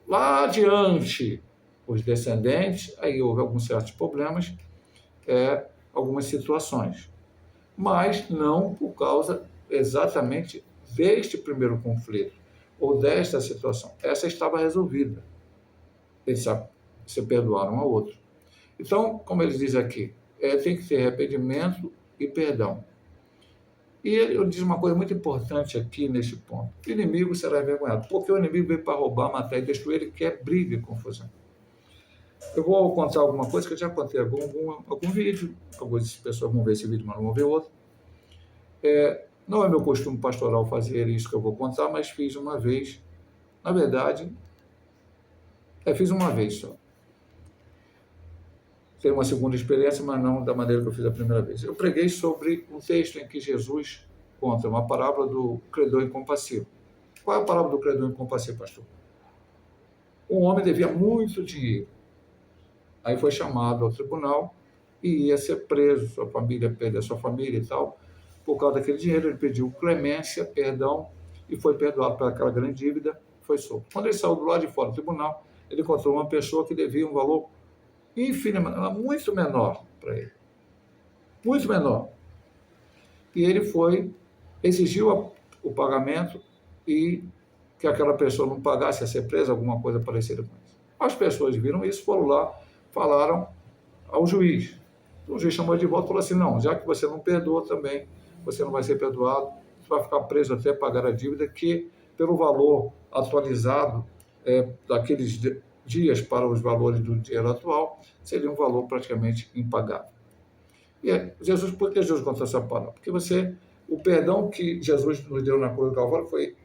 Lá adiante, os descendentes, aí houve alguns certos problemas, algumas situações. Mas não por causa exatamente deste primeiro conflito ou desta situação. Essa estava resolvida. Eles se perdoaram um ao outro. Então, como ele diz aqui, tem que ter arrependimento e perdão. E ele diz uma coisa muito importante aqui neste ponto. O inimigo será envergonhado, porque o inimigo veio para roubar, matar e destruir, ele quer briga e confusão. Eu vou contar alguma coisa que eu já contei em algum vídeo, algumas pessoas vão ver esse vídeo, mas não vão ver outro. Não é meu costume pastoral fazer isso que eu vou contar, mas fiz uma vez. Na verdade, fiz uma vez só. Tenho uma segunda experiência, mas não da maneira que eu fiz a primeira vez. Eu preguei sobre um texto em que Jesus conta uma parábola do credor incompassivo. Qual é a parábola do credor incompassivo, pastor? Um homem devia muito dinheiro. Aí foi chamado ao tribunal e ia ser preso, sua família perder sua família e tal. Por causa daquele dinheiro, ele pediu clemência, perdão, e foi perdoado por aquela grande dívida, foi solto. Quando ele saiu do lado de fora do tribunal, ele encontrou uma pessoa que devia um valor infinitamente, muito menor para ele. Muito menor. E ele exigiu o pagamento e que aquela pessoa não pagasse, ia ser presa, alguma coisa parecida com isso. As pessoas viram isso, foram lá, falaram ao juiz. O juiz chamou de volta e falou assim, não, já que você não perdoa também, você não vai ser perdoado, você vai ficar preso até pagar a dívida, que pelo valor atualizado daqueles dias para os valores do dinheiro atual, seria um valor praticamente impagável. Jesus, por que Jesus contou essa palavra? Porque o perdão que Jesus nos deu na cruz do Calvário foi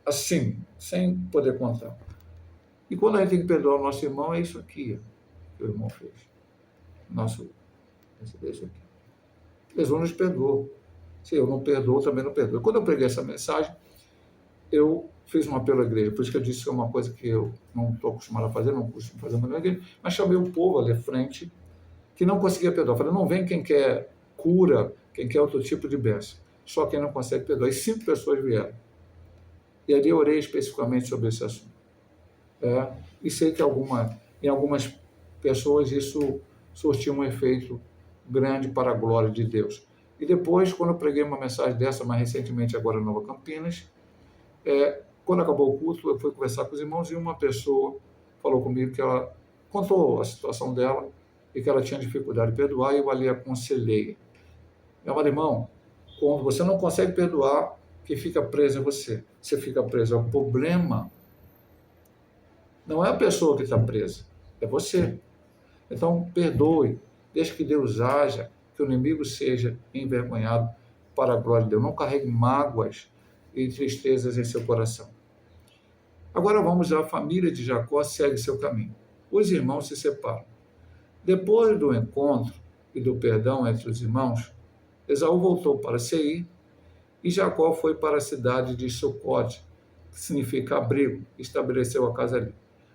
assim, sem poder contar. E quando a gente tem que perdoar o nosso irmão, é isso aqui que o irmão fez. Isso aqui. Jesus nos perdoou. Se eu não perdoo, também não perdoo. Quando eu preguei essa mensagem, eu fiz um apelo à igreja, por isso que eu disse que é uma coisa que eu não estou acostumado a fazer, não costumo fazer muito na igreja, mas chamei o povo ali à frente, que não conseguia perdoar. Falei, não vem quem quer cura, quem quer outro tipo de bênção, só quem não consegue perdoar. E 5 pessoas vieram. E ali eu orei especificamente sobre esse assunto. E sei que em algumas pessoas isso surtiu um efeito grande para a glória de Deus. E depois, quando eu preguei uma mensagem dessa, mais recentemente agora em Nova Campinas, quando acabou o culto, eu fui conversar com os irmãos e uma pessoa falou comigo que ela contou a situação dela e que ela tinha dificuldade de perdoar, e eu ali aconselhei. Meu amado irmão, quando você não consegue perdoar, quem fica preso é você. Você fica preso ao problema. Não é a pessoa que está presa, é você. Então, perdoe, deixe que Deus haja, que o inimigo seja envergonhado para a glória de Deus. Não carregue mágoas e tristezas em seu coração. Agora vamos à família de Jacó, segue seu caminho. Os irmãos se separam. Depois do encontro e do perdão entre os irmãos, Esaú voltou para Seir e Jacó foi para a cidade de Sucote, que significa abrigo, e estabeleceu a casa ali.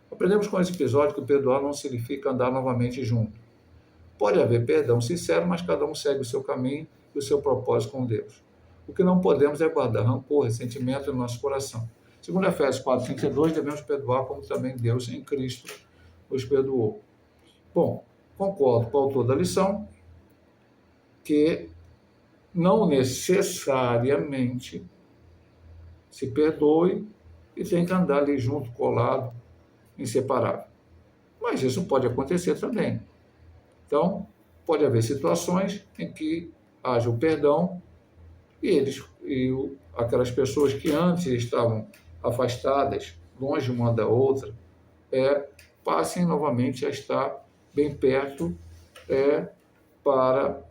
Aprendemos com esse episódio que perdoar não significa andar novamente junto. Pode haver perdão sincero, mas cada um segue o seu caminho e o seu propósito com Deus. O que não podemos é guardar rancor, ressentimento no nosso coração. Segundo Efésios 4:32, devemos perdoar como também Deus em Cristo os perdoou. Bom, concordo com o autor da lição que não necessariamente se perdoe e tem que andar ali junto, colado, inseparável. Mas isso pode acontecer também. Então, pode haver situações em que haja o perdão e aquelas pessoas que antes estavam afastadas, longe uma da outra, passem novamente a estar bem perto para,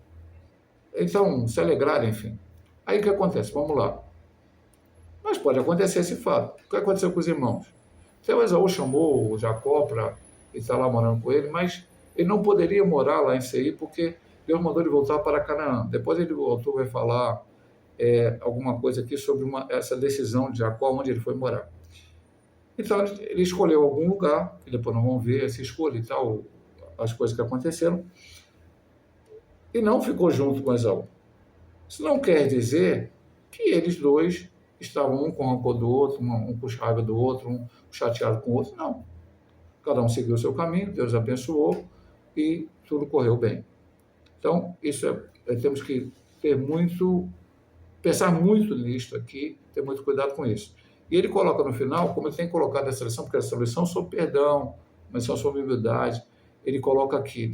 então, se alegrar, enfim. Aí o que acontece? Vamos lá. Mas pode acontecer esse fato. O que aconteceu com os irmãos? Então, Esaú chamou o Jacó para estar lá morando com ele, mas ele não poderia morar lá em Seir, porque Deus mandou ele voltar para Canaã. Depois ele voltou, vai falar alguma coisa aqui sobre essa decisão de Jacó, onde ele foi morar. Então, ele escolheu algum lugar, que depois não vão ver essa escolha e tal, as coisas que aconteceram, e não ficou junto com Esaú. Isso não quer dizer que eles dois estavam um com rancor do outro, um com raiva do outro, um chateado com o outro, não. Cada um seguiu o seu caminho, Deus abençoou e tudo correu bem. Então, isso temos que pensar muito nisso aqui, ter muito cuidado com isso. E ele coloca no final, como ele tem colocado essa lição, porque essa lição sobre perdão, uma lição sobre humildade, ele coloca aqui,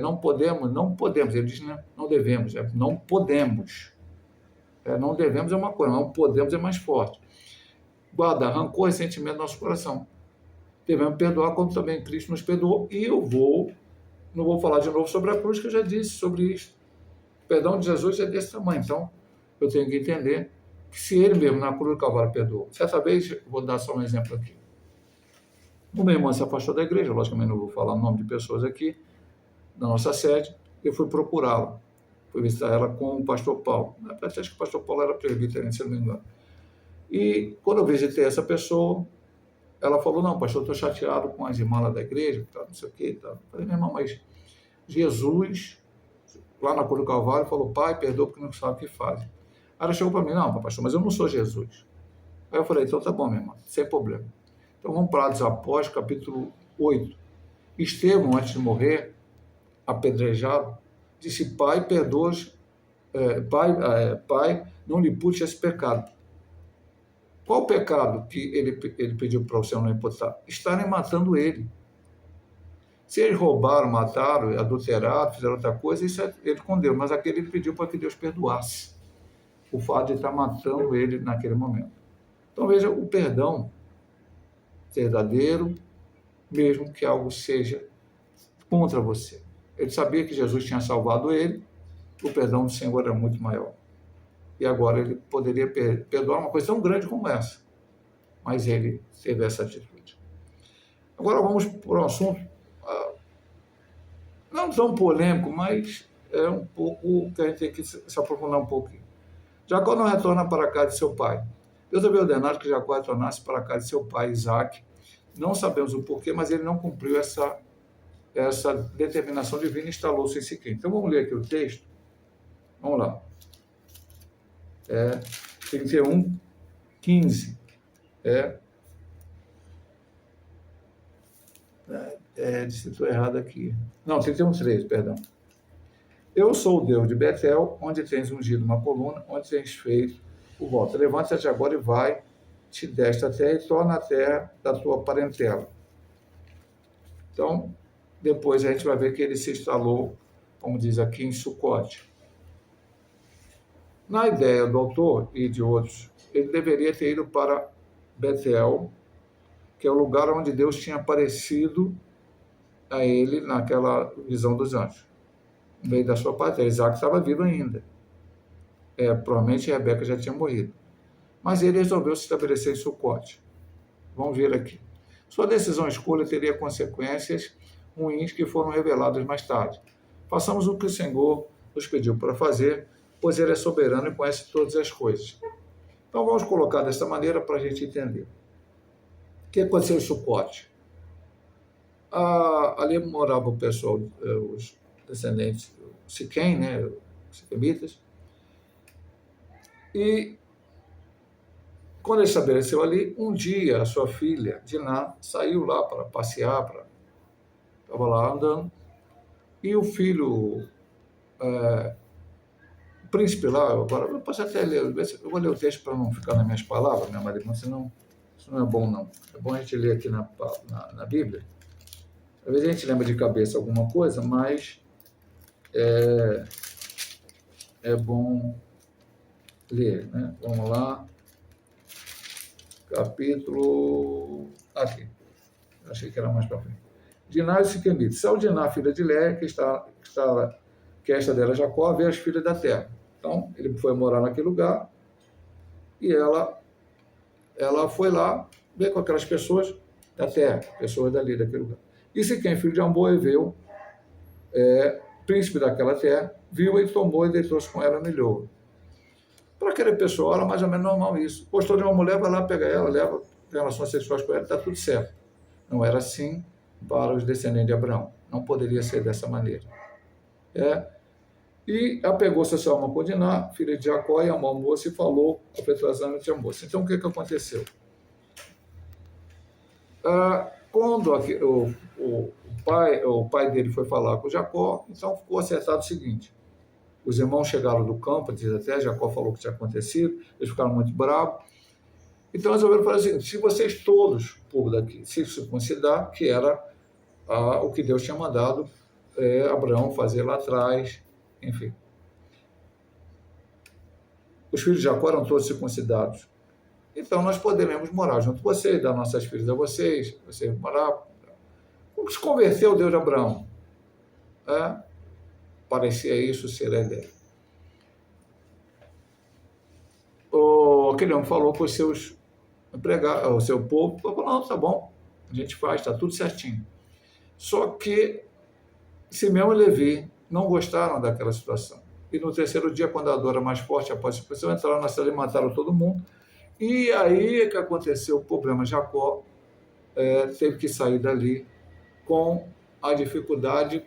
não podemos, ele diz não devemos, não podemos. Não devemos é uma coisa, não podemos é mais forte. Guardar rancor e sentimento no nosso coração. Devemos perdoar como também Cristo nos perdoou. E não vou falar de novo sobre a cruz, que eu já disse sobre isso. O perdão de Jesus é desse tamanho. Então, eu tenho que entender que se ele mesmo na cruz do Calvário perdoou. Certa vez, vou dar só um exemplo aqui. O meu irmão se afastou da igreja, logicamente não vou falar o nome de pessoas aqui, da nossa sede, eu fui procurá-la. Fui visitar ela com o pastor Paulo. Na verdade, acho que o pastor Paulo era presbítero, se não me engano. E quando eu visitei essa pessoa, ela falou, não, pastor, eu estou chateado com as irmãs lá da igreja, tá, não sei o quê. Tá. Eu falei, meu irmão, mas Jesus, lá na cruz do Calvário, falou, Pai, perdoa porque não sabe o que fazem. Aí ela chegou para mim, não, pastor, mas eu não sou Jesus. Aí eu falei, então tá bom, minha irmã, sem problema. Então vamos para Atos Apóstolos, capítulo 8. Estevão, antes de morrer, apedrejado, disse, Pai, perdoa, Pai, não lhe impute esse pecado. Qual o pecado que ele pediu para o Senhor não imputar? Estarem matando ele. Se eles roubaram, mataram, adulteraram, fizeram outra coisa, isso é ele com Deus. Mas aquele ele pediu para que Deus perdoasse o fato de estar matando ele naquele momento. Então veja o perdão verdadeiro, mesmo que algo seja contra você. Ele sabia que Jesus tinha salvado ele, o perdão do Senhor era muito maior. E agora ele poderia perdoar uma coisa tão grande como essa. Mas ele teve essa atitude. Agora vamos para um assunto, não tão polêmico, mas é um pouco que a gente tem que se aprofundar um pouquinho. Jacó não retorna para a casa de seu pai. Deus havia ordenado que Jacó retornasse para a casa de seu pai, Isaac. Não sabemos o porquê, mas ele não cumpriu essa determinação divina e instalou-se em Siquém. Então vamos ler aqui o texto. Vamos lá. 31, 15. Estou errado aqui. Não, 31, 13, perdão. Eu sou o Deus de Betel, onde tens ungido uma coluna, onde tens feito o voto. Levanta-te agora e vai-te desta terra e torna a terra da tua parentela. Então, depois a gente vai ver que ele se instalou, como diz aqui, em Sucote. Na ideia do autor e de outros, ele deveria ter ido para Betel, que é o lugar onde Deus tinha aparecido a ele naquela visão dos anjos. No meio da sua parentela. Isaac estava vivo ainda. Provavelmente Rebeca já tinha morrido. Mas ele resolveu se estabelecer em Sucote. Vamos ver aqui. Sua decisão escolha teria consequências ruins que foram reveladas mais tarde. Façamos o que o Senhor nos pediu para fazer, pois Ele é soberano e conhece todas as coisas. Então vamos colocar dessa maneira para a gente entender. O que aconteceu em Sucote? Ali morava o pessoal, os descendentes de Siquém, né, os siquemitas. E quando ele estabeleceu ali, um dia a sua filha, Diná, saiu lá para passear, estava lá andando, e o filho, o príncipe lá, agora eu posso até ler, eu vou ler o texto para não ficar nas minhas palavras, minha marido, senão isso não é bom não. É bom a gente ler aqui na Bíblia. Às vezes a gente lembra de cabeça alguma coisa, mas é bom ler, né? Vamos lá. Capítulo... Aqui. Achei que era mais para frente. Diná e Siquemite. Saiu Diná, filha de Léia, que esta dela Jacó, veio as filhas da terra. Então, ele foi morar naquele lugar e ela foi lá ver com aquelas pessoas da terra, pessoas dali, daquele lugar. E Siquém, filho de Amor, veio, príncipe daquela terra, viu e tomou e deitou-se com ela no milhou. Para aquele pessoal era mais ou menos normal isso. Gostou de uma mulher, vai lá, pega ela, leva relações sexuais com ela, está tudo certo. Não era assim para os descendentes de Abraão. Não poderia ser dessa maneira. E apegou-se a sua alma com Diná, filha de Jacó, e amou a moça e falou afetuosamente a moça. Então, o que aconteceu? Quando o pai dele foi falar com Jacó, então ficou acertado o seguinte: os irmãos chegaram do campo, diz até, Jacó falou o que tinha acontecido, eles ficaram muito bravos. Então resolveram falar assim: se vocês todos, o povo daqui, se circuncidar, que era o que Deus tinha mandado Abraão fazer lá atrás, enfim. Os filhos de Jacó eram todos circuncidados. Então nós poderemos morar junto com vocês, dar nossas filhas a vocês morar. Como se converteu o Deus de Abraão? Parecia isso ser a ideia. Aquele homem falou com os seus empregados, o seu povo, falou: não, tá bom, a gente faz, está tudo certinho. Só que Simeão e Levi não gostaram daquela situação. E no terceiro dia, quando a dor era mais forte, após a expulsão, entraram na cidade e mataram todo mundo. E aí é que aconteceu o problema. Jacó teve que sair dali com a dificuldade,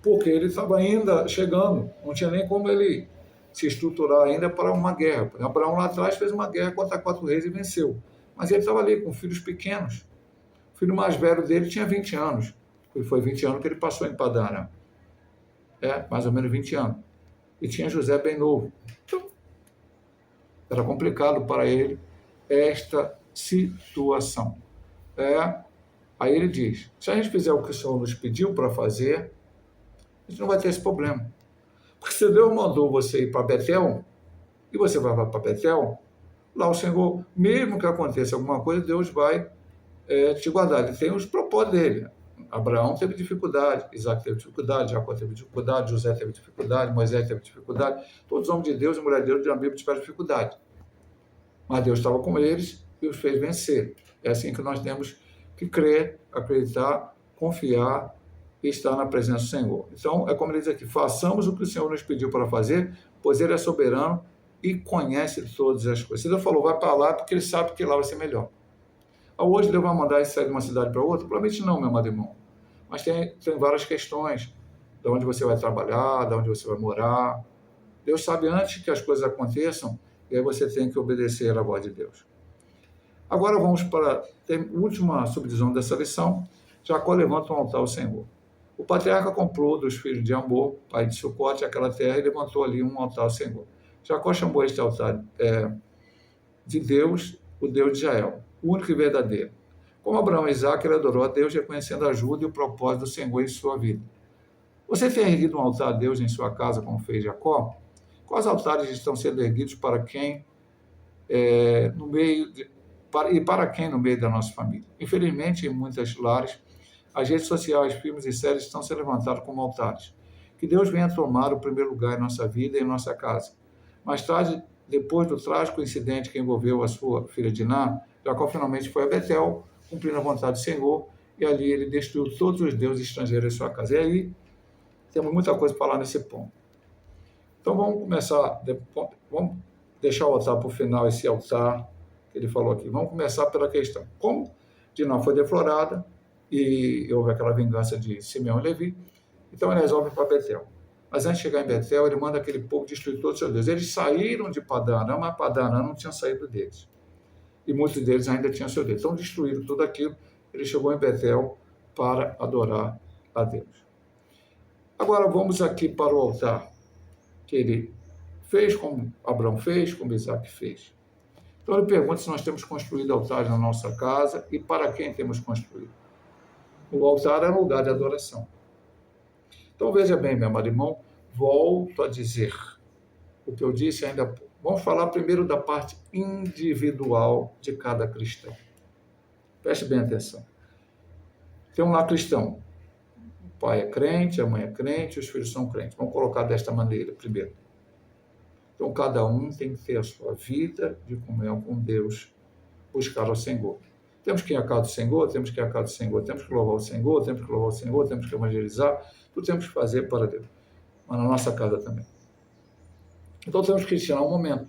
porque ele estava ainda chegando, não tinha nem como ele se estruturar ainda para uma guerra. Abraão lá atrás fez uma guerra contra 4 reis e venceu, mas ele estava ali com filhos pequenos. O filho mais velho dele tinha 20 anos, e foi 20 anos que ele passou em Padã Arã. Mais ou menos 20 anos. E tinha José bem novo. Então, era complicado para ele esta situação. Aí ele diz, se a gente fizer o que o Senhor nos pediu para fazer, a gente não vai ter esse problema. Porque se Deus mandou você ir para Betel, e você vai para Betel, lá o Senhor, mesmo que aconteça alguma coisa, Deus vai te guardar. Ele tem os propósitos dele. Abraão teve dificuldade, Isaac teve dificuldade, Jacó teve dificuldade, José teve dificuldade, Moisés teve dificuldade. Todos os homens de Deus e mulheres de Deus da Bíblia tiveram dificuldade. Mas Deus estava com eles e os fez vencer. É assim que nós temos que crer, acreditar, confiar e estar na presença do Senhor. Então, é como ele diz aqui, façamos o que o Senhor nos pediu para fazer, pois ele é soberano e conhece todas as coisas. Se Deus falou, vai para lá, porque ele sabe que lá vai ser melhor. Hoje Deus vai mandar ele sair de uma cidade para outra? Provavelmente não, meu amado irmão. Mas tem várias questões. De onde você vai trabalhar, de onde você vai morar. Deus sabe antes que as coisas aconteçam, e aí você tem que obedecer à voz de Deus. Agora vamos para a última subdivisão dessa lição. Jacó levanta um altar ao Senhor. O patriarca comprou dos filhos de Amor, pai de Sucote, aquela terra, e levantou ali um altar ao Senhor. Jacó chamou este altar de Deus, o Deus de Israel, o único e verdadeiro. Como Abraão e Isaac, ele adorou a Deus, reconhecendo a ajuda e o propósito do Senhor em sua vida. Você tem erguido um altar a Deus em sua casa, como fez Jacó? Quais altares estão sendo erguidos para quem para quem no meio da nossa família? Infelizmente, em muitos lares, as redes sociais, filmes e séries estão sendo levantados como altares. Que Deus venha tomar o primeiro lugar em nossa vida e em nossa casa. Mais tarde, depois do trágico incidente que envolveu a sua filha Diná, Jacó finalmente foi a Betel, cumprindo a vontade do Senhor, e ali ele destruiu todos os deuses estrangeiros em sua casa. E aí, temos muita coisa para falar nesse ponto. Então vamos começar, vamos deixar o altar para o final, esse altar que ele falou aqui. Vamos começar pela questão. Como Diná foi deflorada e houve aquela vingança de Simeão e Levi, então ele resolve ir para Betel. Mas antes de chegar em Betel, ele manda aquele povo destruir todos os seus deuses. Eles saíram de Padã Arã, mas Padã Arã não tinha saído deles. E muitos deles ainda tinham seu Deus. Então destruíram tudo aquilo. Ele chegou em Betel para adorar a Deus. Agora vamos aqui para o altar que ele fez, como Abraão fez, como Isaac fez. Então ele pergunta se nós temos construído altares na nossa casa e para quem temos construído. O altar é um lugar de adoração. Então veja bem, meu amado irmão, volto a dizer o que eu disse ainda há pouco. Vamos falar primeiro da parte individual de cada cristão. Preste bem atenção. Tem um lá cristão. O pai é crente, a mãe é crente, os filhos são crentes. Vamos colocar desta maneira primeiro. Então, cada um tem que ter a sua vida de comunhão com Deus, buscar ao Senhor. Temos que ir à casa do Senhor, temos que ir à casa do Senhor, temos que louvar o Senhor, temos que louvar o Senhor, temos que evangelizar, tudo temos que fazer para Deus, mas na nossa casa também. Então, temos que tirar um momento.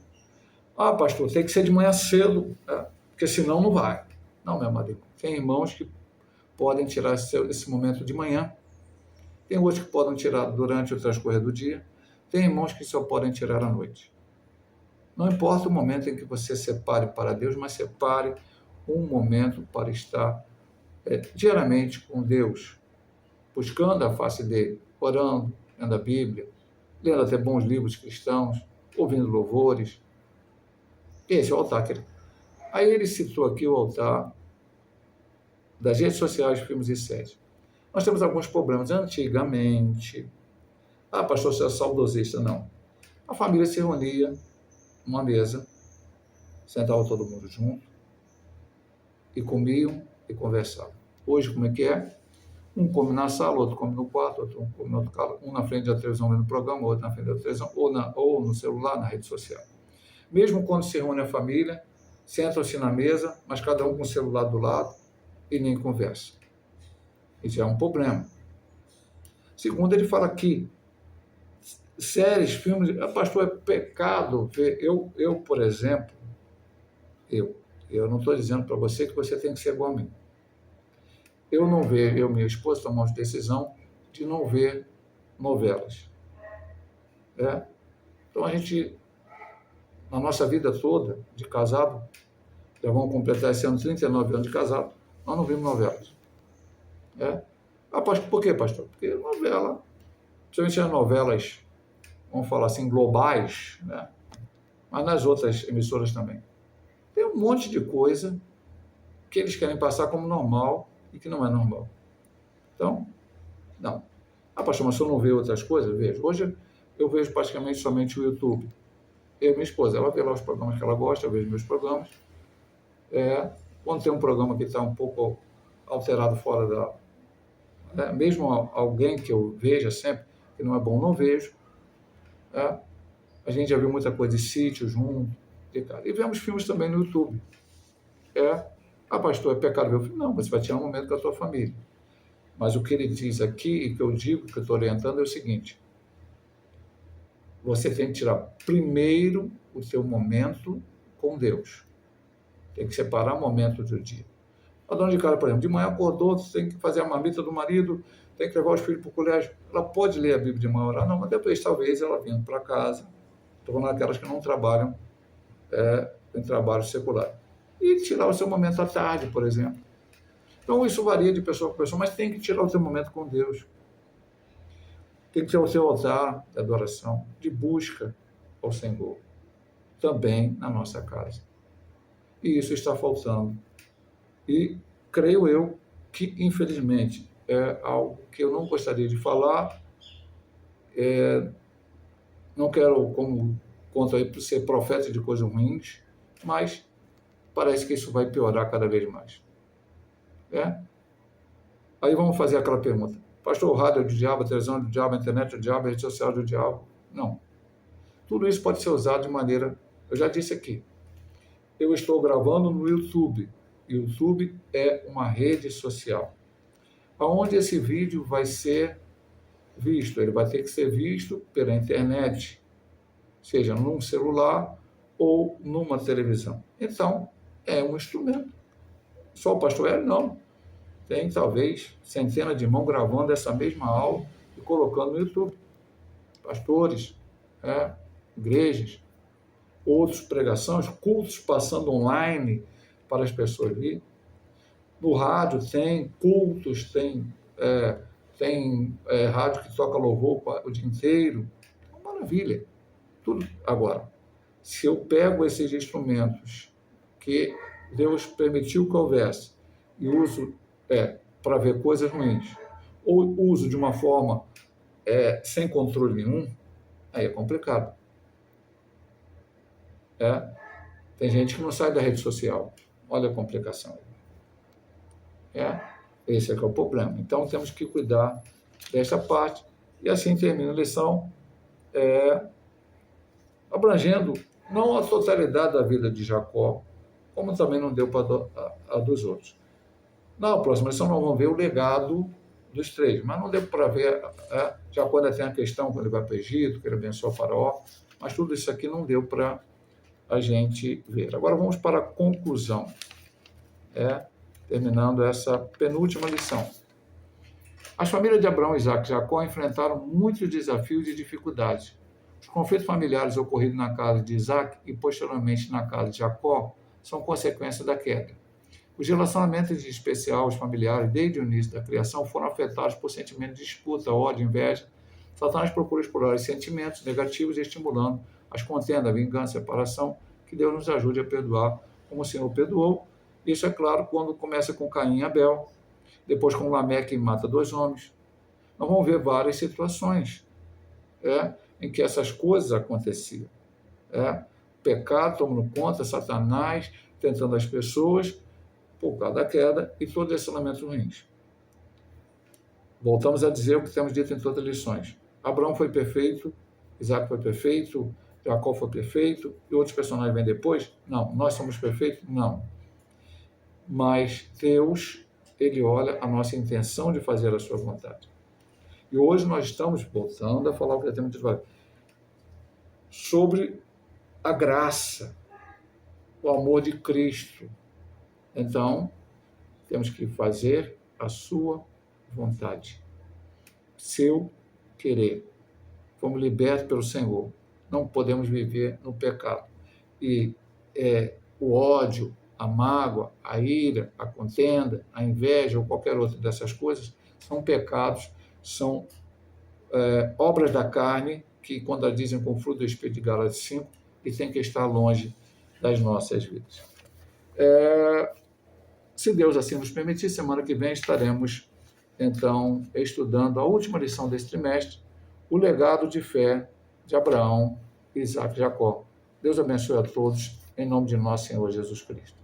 Pastor, tem que ser de manhã cedo, porque senão não vai. Não, meu amado, tem irmãos que podem tirar esse momento de manhã, tem outros que podem tirar durante o transcorrer do dia, tem irmãos que só podem tirar à noite. Não importa o momento em que você separe para Deus, mas separe um momento para estar diariamente com Deus, buscando a face dele, orando, lendo a Bíblia, lendo até bons livros cristãos, ouvindo louvores. Esse é o altar que ele... Aí ele citou aqui o altar das redes sociais, filmes e séries. Nós temos alguns problemas. Antigamente, pastor, você é saudosista? Não. A família se reunia numa mesa, sentava todo mundo junto, e comiam e conversavam. Hoje, como é que é? Um come na sala, outro come no quarto, outro come no outro carro, um na frente da televisão vendo o programa, outro na frente da televisão, ou no celular, na rede social. Mesmo quando se reúne a família, sentam-se na mesa, mas cada um com o celular do lado e nem conversa. Isso é um problema. Segundo, ele fala aqui, séries, filmes, pastor, é pecado ver. Eu, por exemplo, eu não estou dizendo para você que você tem que ser igual a mim. eu não vejo, eu e minha esposa tomamos decisão de não ver novelas. Então a gente, na nossa vida toda de casado, já vamos completar esse ano 39 anos de casado, nós não vimos novelas. Por quê, pastor? Porque novela, principalmente as novelas, vamos falar assim, globais, né? Mas nas outras emissoras também. Tem um monte de coisa que eles querem passar como normal e que não é normal. Então, não. Pastor, mas se eu não ver outras coisas, vejo. Hoje eu vejo praticamente somente o YouTube. Eu e minha esposa, ela vê lá os programas que ela gosta, eu vejo meus programas. Quando tem um programa que está um pouco alterado fora da... mesmo alguém que eu veja sempre, que não é bom, não vejo. A gente já viu muita coisa de sítio junto. E vemos filmes também no YouTube. Pastor, é pecado ver o filme? Não, você vai tirar um momento com a sua família. Mas o que ele diz aqui, e que eu digo, que eu estou orientando, é o seguinte: você tem que tirar primeiro o seu momento com Deus. Tem que separar momento do dia. A dona de casa, por exemplo, de manhã acordou, tem que fazer a marmita do marido, tem que levar os filhos para o colégio. Ela pode ler a Bíblia de manhã, orar? Não, mas depois, talvez, ela vindo para casa. Estou falando daquelas que não trabalham em trabalho secular. E tirar o seu momento à tarde, por exemplo. Então, isso varia de pessoa para pessoa, mas tem que tirar o seu momento com Deus. Tem que ter o seu altar de adoração, de busca ao Senhor, também na nossa casa. E isso está faltando. E creio eu que, infelizmente, é algo que eu não gostaria de falar. Não quero, como conta aí, ser profeta de coisas ruins, mas parece que isso vai piorar cada vez mais. Aí vamos fazer aquela pergunta: pastor, o rádio é do diabo, a televisão é do diabo, a internet é do diabo, a rede social é do diabo? Não. Tudo isso pode ser usado de maneira... Eu já disse aqui, eu estou gravando no YouTube. YouTube é uma rede social. Aonde esse vídeo vai ser visto? Ele vai ter que ser visto pela internet, seja num celular ou numa televisão. Então, é um instrumento. Só o pastor Hélio? Não. Tem, talvez, centenas de irmãos gravando essa mesma aula e colocando no YouTube. Pastores, igrejas, outros pregações, cultos passando online para as pessoas virem. No rádio tem cultos, tem rádio que toca louvor o dia inteiro. Maravilha. Tudo. Agora, se eu pego esses instrumentos que Deus permitiu que houvesse e uso para ver coisas ruins, ou uso de uma forma sem controle nenhum, aí é complicado. Tem gente que não sai da rede social. Olha a complicação. Esse é que é o problema. Então, temos que cuidar dessa parte. E assim termina a lição, abrangendo não a totalidade da vida de Jacó, como também não deu para a dos outros. Na próxima lição, nós vamos ver o legado dos três, mas não deu para ver, Jacó ainda tem a questão quando ele vai para o Egito, que ele abençoa o faraó, mas tudo isso aqui não deu para a gente ver. Agora vamos para a conclusão, terminando essa penúltima lição. As famílias de Abraão, Isaac e Jacó enfrentaram muitos desafios e dificuldades. Os conflitos familiares ocorridos na casa de Isaac e posteriormente na casa de Jacó são consequência da queda. Os relacionamentos, em especial os familiares, desde o início da criação, foram afetados por sentimentos de disputa, ódio, inveja. Satanás procura explorar os sentimentos negativos, estimulando as contendas, a vingança, a separação. Que Deus nos ajude a perdoar como o Senhor perdoou. Isso é claro quando começa com Caim e Abel, depois com Lameque, que mata 2 homens. Nós vamos ver várias situações em que essas coisas aconteciam. Pecado tomando conta, Satanás tentando as pessoas por causa da queda e todos esses elementos ruins. Voltamos a dizer o que temos dito em todas as lições. Abraão foi perfeito, Isaac foi perfeito, Jacó foi perfeito, e outros personagens vêm depois? Não. Nós somos perfeitos? Não. Mas Deus, Ele olha a nossa intenção de fazer a sua vontade. E hoje nós estamos voltando a falar o que já temos dito sobre a graça, o amor de Cristo. Então, temos que fazer a sua vontade, seu querer. Fomos libertos pelo Senhor. Não podemos viver no pecado. E o ódio, a mágoa, a ira, a contenda, a inveja ou qualquer outra dessas coisas são pecados, são obras da carne que, quando as dizem com fruto do Espírito de Gálatas 5, e tem que estar longe das nossas vidas. Se Deus assim nos permitir, semana que vem estaremos, então, estudando a última lição desse trimestre, o legado de fé de Abraão, Isaac e Jacó. Deus abençoe a todos, em nome de nosso Senhor Jesus Cristo.